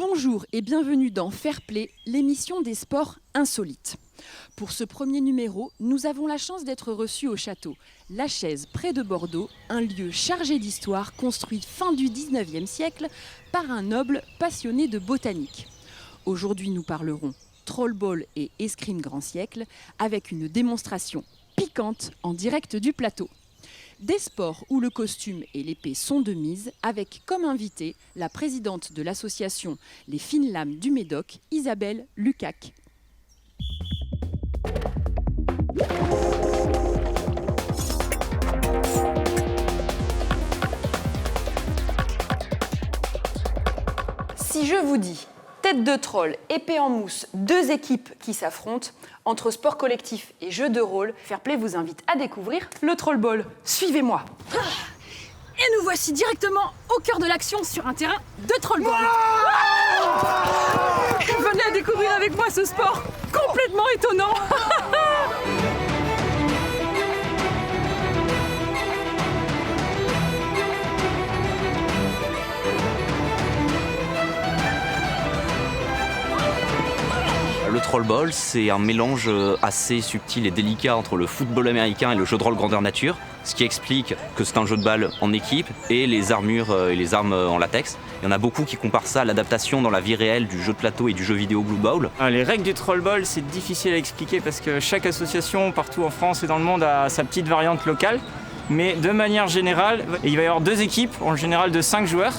Bonjour et bienvenue dans Fair Play, l'émission des sports insolites. Pour ce premier numéro, nous avons la chance d'être reçus au château La Chaise, près de Bordeaux, un lieu chargé d'histoire construit fin du 19e siècle par un noble passionné de botanique. Aujourd'hui, nous parlerons trollball et escrime grand siècle avec une démonstration piquante en direct du plateau. Des sports où le costume et l'épée sont de mise, avec comme invitée la présidente de l'association Les Fines Lames du Médoc, Isabelle Lucac. Si je vous dis tête de troll, épée en mousse, deux équipes qui s'affrontent, entre sport collectif et jeu de rôle, Fair Play vous invite à découvrir le trollball. Suivez-moi. Et nous voici directement au cœur de l'action sur un terrain de trollball. Venez à découvrir avec moi ce sport complètement étonnant. Le trollball, c'est un mélange assez subtil et délicat entre le football américain et le jeu de rôle grandeur nature, ce qui explique que c'est un jeu de balle en équipe et les armures et les armes en latex. Il y en a beaucoup qui comparent ça à l'adaptation dans la vie réelle du jeu de plateau et du jeu vidéo Blue Ball. Les règles du trollball, c'est difficile à expliquer parce que chaque association partout en France et dans le monde a sa petite variante locale. Mais de manière générale, il va y avoir deux équipes, en général de 5 joueurs,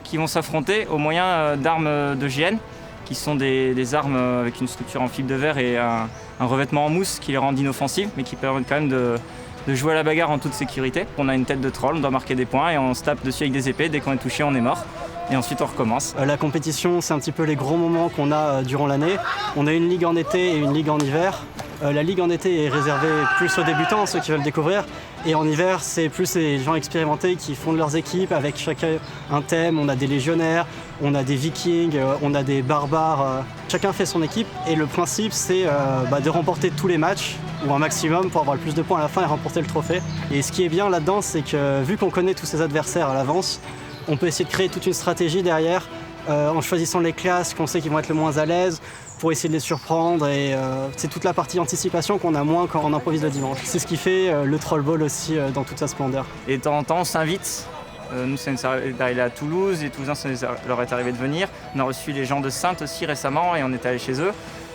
qui vont s'affronter au moyen d'armes de GN, qui sont des armes avec une structure en fibre de verre et un revêtement en mousse qui les rend inoffensives, mais qui permettent quand même de jouer à la bagarre en toute sécurité. On a une tête de troll, on doit marquer des points et on se tape dessus avec des épées. Dès qu'on est touché, on est mort. Et ensuite, on recommence. La compétition, c'est un petit peu les gros moments qu'on a durant l'année. On a une ligue en été et une ligue en hiver. La ligue en été est réservée plus aux débutants, ceux qui veulent découvrir. Et en hiver, c'est plus les gens expérimentés qui font de leurs équipes avec chacun un thème. On a des légionnaires, on a des vikings, on a des barbares. Chacun fait son équipe et le principe, c'est de remporter tous les matchs ou un maximum pour avoir le plus de points à la fin et remporter le trophée. Et ce qui est bien là-dedans, c'est que vu qu'on connaît tous ses adversaires à l'avance, on peut essayer de créer toute une stratégie derrière en choisissant les classes qu'on sait qu'ils vont être le moins à l'aise pour essayer de les surprendre. Et c'est toute la partie anticipation qu'on a moins quand on improvise le dimanche. C'est ce qui fait le trollball aussi dans toute sa splendeur. Et de temps en temps, on s'invite. Nous, ça nous est arrivé à Toulouse, les Toulousains, ça leur est arrivé de venir. On a reçu les gens de Saintes aussi récemment et on est allé chez eux.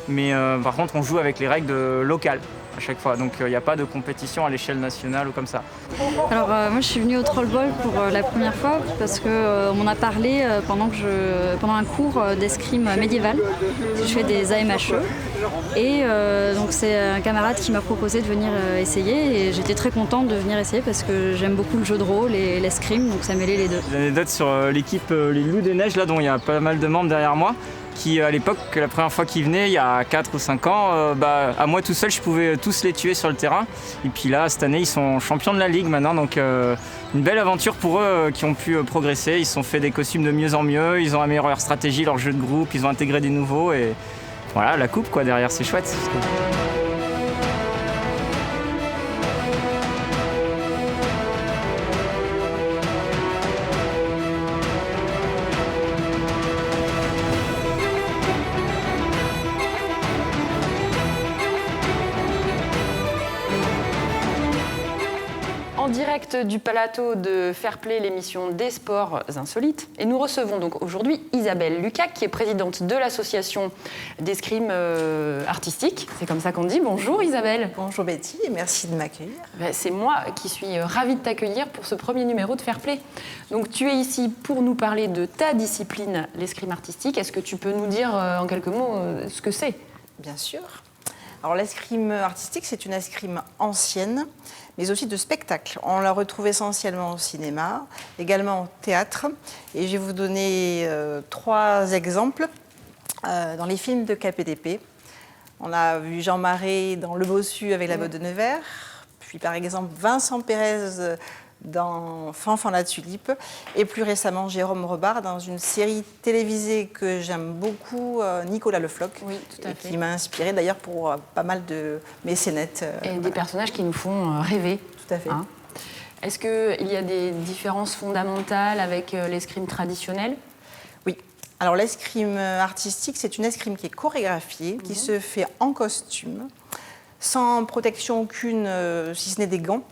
Mais par contre, on joue avec les règles locales à chaque fois. Donc il n'y a pas de compétition à l'échelle nationale ou comme ça. Alors moi je suis venue au trollball pour la première fois parce qu'on m'en a parlé pendant un cours d'escrime médiéval. Je fais des AMHE et donc c'est un camarade qui m'a proposé de venir essayer et j'étais très contente de venir essayer parce que j'aime beaucoup le jeu de rôle et l'escrime, donc ça mêlait les deux. L'anecdote sur l'équipe Les Loups des Neiges, là dont il y a pas mal de membres derrière moi, qui à l'époque, la première fois qu'ils venaient, il y a 4 ou 5 ans, à moi tout seul, je pouvais tous les tuer sur le terrain. Et puis là, cette année, ils sont champions de la Ligue maintenant, donc une belle aventure pour eux qui ont pu progresser. Ils se sont fait des costumes de mieux en mieux, ils ont amélioré leur stratégie, leur jeu de groupe, ils ont intégré des nouveaux et voilà, la coupe quoi derrière, c'est chouette. En direct du plateau de Fair Play, l'émission des sports insolites. Et nous recevons donc aujourd'hui Isabelle Lucac, qui est présidente de l'association d'escrime artistique. C'est comme ça qu'on dit. Bonjour Isabelle. Bonjour Betty et merci de m'accueillir. C'est moi qui suis ravie de t'accueillir pour ce premier numéro de Fair Play. Donc tu es ici pour nous parler de ta discipline, l'escrime artistique. Est-ce que tu peux nous dire en quelques mots ce que c'est ? Bien sûr. Alors l'escrime artistique, c'est une escrime ancienne, mais aussi de spectacle. On la retrouve essentiellement au cinéma, également au théâtre. Et je vais vous donner 3 exemples. Dans les films de KPDP, on a vu Jean Marais dans Le Bossu avec la botte de Nevers, puis par exemple Vincent Pérez dans Fanfan la Tulipe, et plus récemment Jérôme Rebard dans une série télévisée que j'aime beaucoup, Nicolas Le Floch, qui m'a inspirée d'ailleurs pour pas mal de mécénettes. Et des personnages qui nous font rêver. Tout à fait. Hein. Est-ce qu'il y a des différences fondamentales avec l'escrime traditionnelle ? Oui. Alors l'escrime artistique, c'est une escrime qui est chorégraphiée, qui se fait en costume, sans protection aucune, si ce n'est des gants,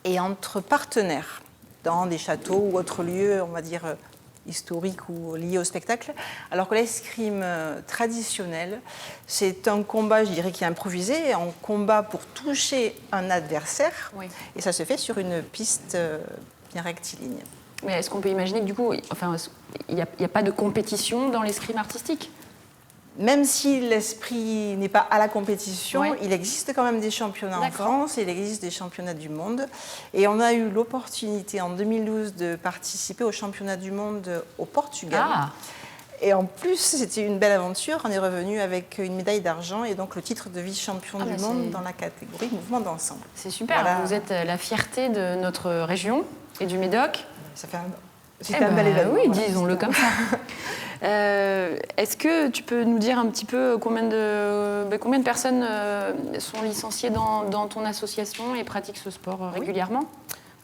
et entre partenaires, dans des châteaux ou autres lieux, on va dire, historiques ou liés au spectacle. Alors que l'escrime traditionnelle, c'est un combat, je dirais, qui est improvisé, un combat pour toucher un adversaire, et ça se fait sur une piste bien rectiligne. Mais est-ce qu'on peut imaginer que du coup, enfin, il n'y a pas de compétition dans l'escrime artistique ? Même si l'esprit n'est pas à la compétition, Ouais. il existe quand même des championnats en D'accord. France, il existe des championnats du monde. Et on a eu l'opportunité en 2012 de participer au championnat du monde au Portugal. Ah, Et en plus, c'était une belle aventure. On est revenu avec une médaille d'argent et donc le titre de vice-champion Ah du bah monde c'est- dans la catégorie mouvement d'ensemble. c'est super. Voilà. Vous êtes la fierté de notre région et du Médoc. Ça fait c'était un bel événement. Oui, voilà. disons-le comme ça. Est-ce que tu peux nous dire un petit peu combien de personnes sont licenciées dans ton association et pratiquent ce sport régulièrement ?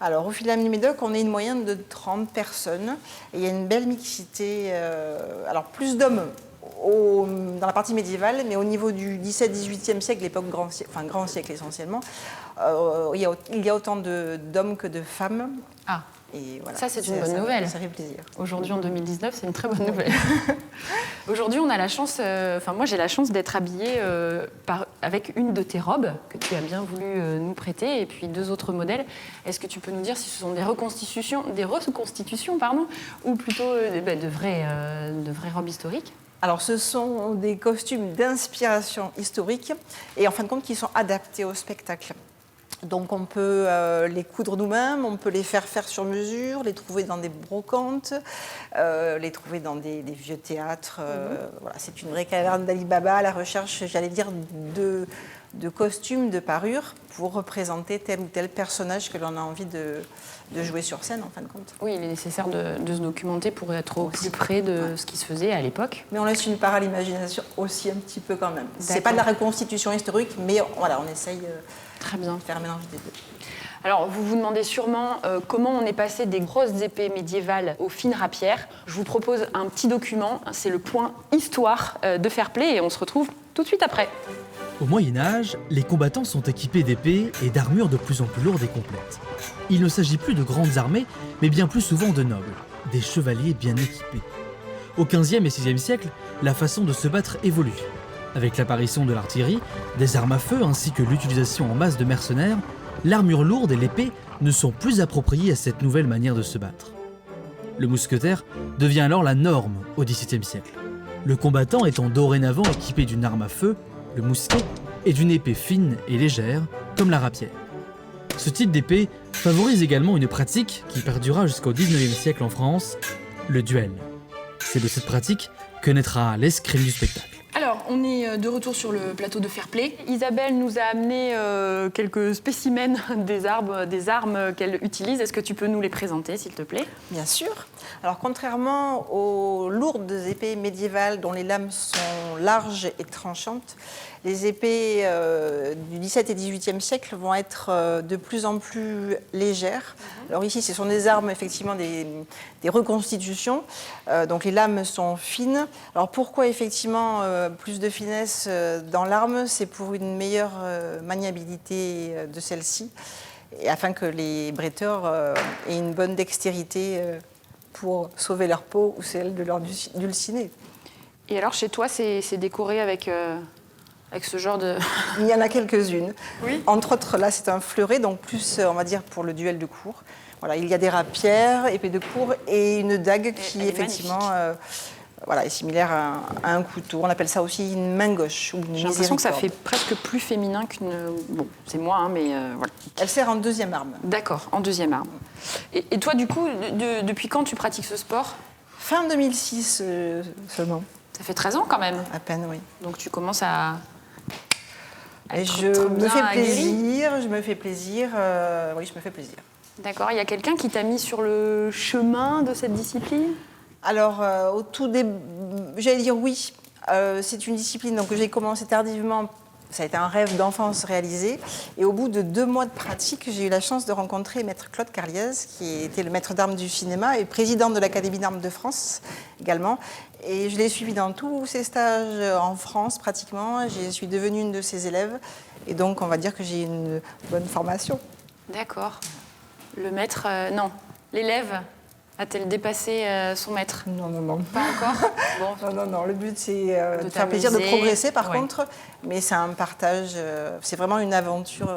Alors, au Philharmonie Médoc, on est une moyenne de 30 personnes. Et il y a une belle mixité. Alors, plus d'hommes dans la partie médiévale, mais au niveau du 17-18e siècle, l'époque grand siècle essentiellement, il y a autant d'hommes que de femmes. Ah, Et voilà, ça, c'est une bonne nouvelle. Ça fait plaisir. aujourd'hui en 2019, c'est une très bonne nouvelle. Aujourd'hui, on a la chance, moi j'ai la chance d'être habillée avec une de tes robes que tu as bien voulu nous prêter, et puis 2 autres modèles. Est-ce que tu peux nous dire si ce sont des reconstitutions, ou plutôt de vraies robes historiques ? Alors, ce sont des costumes d'inspiration historique et en fin de compte qui sont adaptés au spectacle. Donc on peut les coudre nous-mêmes, on peut les faire sur mesure, les trouver dans des brocantes, les trouver dans des vieux théâtres. Voilà, c'est une vraie caverne d'Ali Baba à la recherche, j'allais dire, de costumes, de parures pour représenter tel ou tel personnage que l'on a envie de jouer sur scène en fin de compte. Oui, il est nécessaire de se documenter pour être au plus près de ce qui se faisait à l'époque. Mais on laisse une part à l'imagination aussi un petit peu quand même. C'est D'accord. pas de la reconstitution historique, mais voilà, on essaye Très bien. de faire un mélange des deux. Alors, vous vous demandez sûrement comment on est passé des grosses épées médiévales aux fines rapières. Je vous propose un petit document, c'est le point histoire de Fair Play, et on se retrouve tout de suite après. Au Moyen-Âge, les combattants sont équipés d'épées et d'armures de plus en plus lourdes et complètes. Il ne s'agit plus de grandes armées, mais bien plus souvent de nobles, des chevaliers bien équipés. Au XVe et VIe siècle, la façon de se battre évolue. Avec l'apparition de l'artillerie, des armes à feu ainsi que l'utilisation en masse de mercenaires, l'armure lourde et l'épée ne sont plus appropriées à cette nouvelle manière de se battre. Le mousquetaire devient alors la norme au XVIIe siècle. Le combattant étant dorénavant équipé d'une arme à feu, le mousquet, et d'une épée fine et légère, comme la rapière. Ce type d'épée favorise également une pratique qui perdura jusqu'au XIXe siècle en France, le duel. C'est de cette pratique que naîtra l'escrime du spectacle. Alors, on est de retour sur le plateau de Fair Play. Isabelle nous a amené quelques spécimens des armes qu'elle utilise. Est-ce que tu peux nous les présenter, s'il te plaît ? Bien sûr. Alors, contrairement aux lourdes épées médiévales dont les lames sont larges et tranchantes, les épées du XVIIe et XVIIIe siècle vont être de plus en plus légères. Alors ici, ce sont des armes, effectivement, des reconstitutions. Donc les lames sont fines. Alors pourquoi, effectivement, plus de finesse dans l'arme ? C'est pour une meilleure maniabilité de celle-ci, et afin que les bretteurs aient une bonne dextérité pour sauver leur peau ou celle de leur dulcinée. Et alors, chez toi, c'est décoré avec ce genre de... Il y en a quelques-unes. Oui. Entre autres, là, c'est un fleuret, donc plus, on va dire, pour le duel de cour. Voilà, il y a des rapières, épées de cour et une dague qui, elle est effectivement, est similaire à un couteau. On appelle ça aussi une main gauche ou une J'ai l'impression que ça fait miséricorde. presque plus féminin qu'une... Bon, c'est moi, hein, mais voilà. Elle sert en deuxième arme. D'accord, en deuxième arme. Et toi, du coup, depuis quand tu pratiques ce sport ? Fin 2006 seulement, Ça fait 13 ans quand même. à peine, oui. Donc tu commences à Et être je très me bien fais aguerri. plaisir, oui, je me fais plaisir. D'accord, il y a quelqu'un qui t'a mis sur le chemin de cette discipline ? Alors, au tout début, j'allais dire oui. C'est une discipline donc, que j'ai commencé tardivement Ça a été un rêve d'enfance réalisé. Et au bout de 2 mois de pratique, j'ai eu la chance de rencontrer maître Claude Carliez, qui était le maître d'armes du cinéma et président de l'Académie d'armes de France également. Et je l'ai suivi dans tous ses stages en France pratiquement. Je suis devenue une de ses élèves. Et donc, on va dire que j'ai une bonne formation. D'accord. Le maître, non. L'élève a-t-elle dépassé son maître? Non. Pas encore? Bon. Non. Le but, c'est de faire plaisir, de progresser par contre. Mais c'est un partage, c'est vraiment une aventure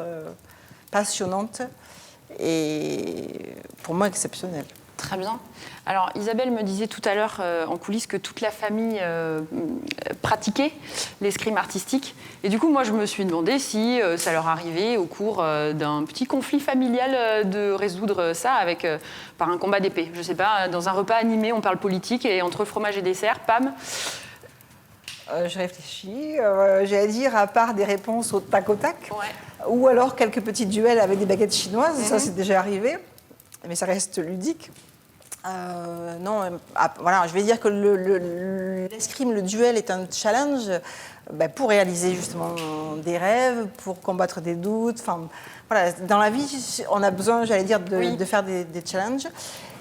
passionnante et pour moi exceptionnelle. Très bien. Alors Isabelle me disait tout à l'heure en coulisses que toute la famille pratiquait l'escrime artistique. Et du coup, moi, je me suis demandé si ça leur arrivait au cours d'un petit conflit familial de résoudre ça par un combat d'épée. Je ne sais pas, dans un repas animé, on parle politique et entre fromage et dessert, Pam. Je réfléchis. J'allais dire, à part des réponses au tac, ou alors quelques petits duels avec des baguettes chinoises, ça c'est déjà arrivé, mais ça reste ludique. Non, voilà, je vais dire que l'escrime, le duel est un challenge pour réaliser justement des rêves, pour combattre des doutes. Enfin, voilà, dans la vie, on a besoin, j'allais dire, de faire des challenges.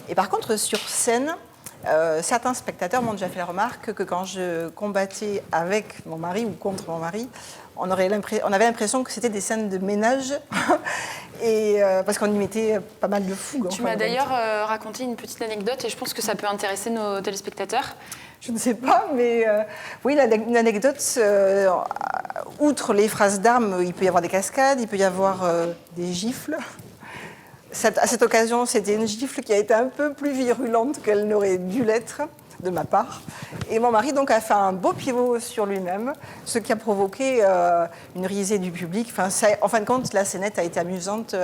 Et par contre, sur scène, certains spectateurs m'ont déjà fait la remarque que quand je combattais avec mon mari ou contre mon mari, on avait l'impression que c'était des scènes de ménage, parce qu'on y mettait pas mal de fougue. Tu m'as d'ailleurs raconté une petite anecdote et je pense que ça peut intéresser nos téléspectateurs. Je ne sais pas, mais oui, une anecdote, outre les phrases d'armes, il peut y avoir des cascades, il peut y avoir des gifles. À cette occasion, c'était une gifle qui a été un peu plus virulente qu'elle n'aurait dû l'être, de ma part. Et mon mari donc, a fait un beau pivot sur lui-même, ce qui a provoqué une risée du public. Enfin, en fin de compte, la scénette a été amusante.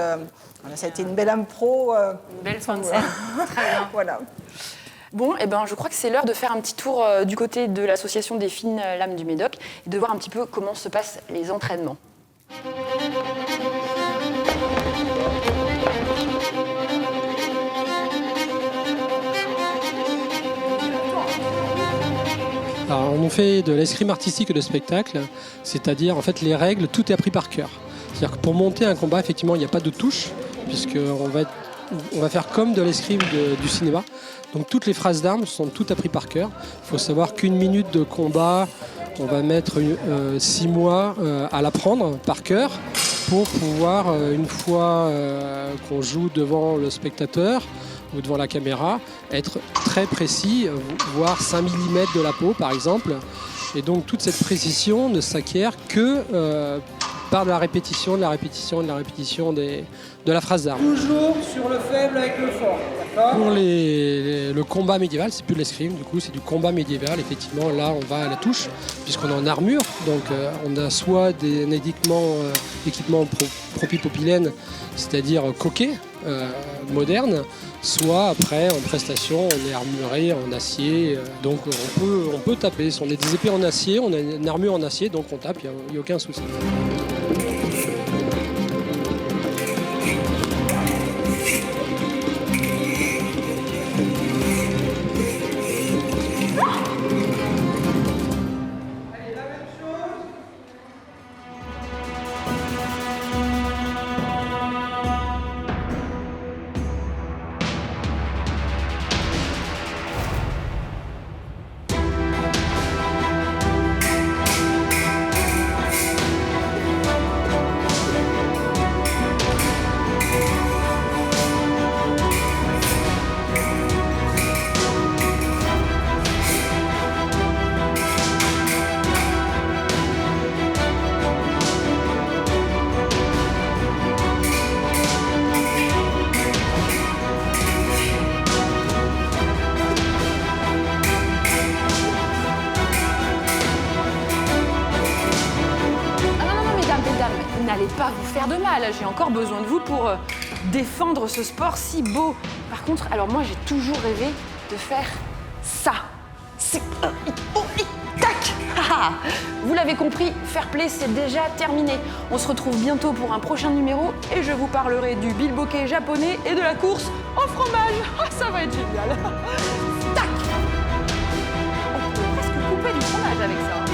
Ça a été une belle impro. Une belle fin de scène. Très bien. Voilà. Bon, je crois que c'est l'heure de faire un petit tour du côté de l'association des fines lames du Médoc et de voir un petit peu comment se passent les entraînements. Alors, on fait de l'escrime artistique et de spectacle, c'est-à-dire en fait les règles, tout est appris par cœur. C'est-à-dire que pour monter un combat, effectivement, il n'y a pas de touche, puisqu'on va faire comme de l'escrime du cinéma. Donc toutes les phrases d'armes sont toutes apprises par cœur. Il faut savoir qu'une minute de combat, on va mettre 6 mois à l'apprendre par cœur pour pouvoir, une fois qu'on joue devant le spectateur, ou devant la caméra, être très précis, voire 5 mm de la peau par exemple. Et donc toute cette précision ne s'acquiert que par de la répétition, de la phrase d'armes. Toujours sur le faible avec le fort, d'accord ? Pour le combat médiéval, c'est plus de l'escrime, du coup c'est du combat médiéval. Effectivement, là on va à la touche, puisqu'on est en armure, donc on a soit un équipement propylène, c'est-à-dire coquet, moderne, soit après en prestation on est armuré en acier, donc on peut taper. Si on est des épées en acier, on a une armure en acier, donc on tape, il n'y a aucun souci. N'allez pas vous faire de mal, j'ai encore besoin de vous pour défendre ce sport si beau. Par contre, alors moi j'ai toujours rêvé de faire ça. C'est... tac. Vous l'avez compris, Fair Play c'est déjà terminé. On se retrouve bientôt pour un prochain numéro et je vous parlerai du bilboquet japonais et de la course au fromage. Ça va être génial. Tac. On peut presque couper du fromage avec ça.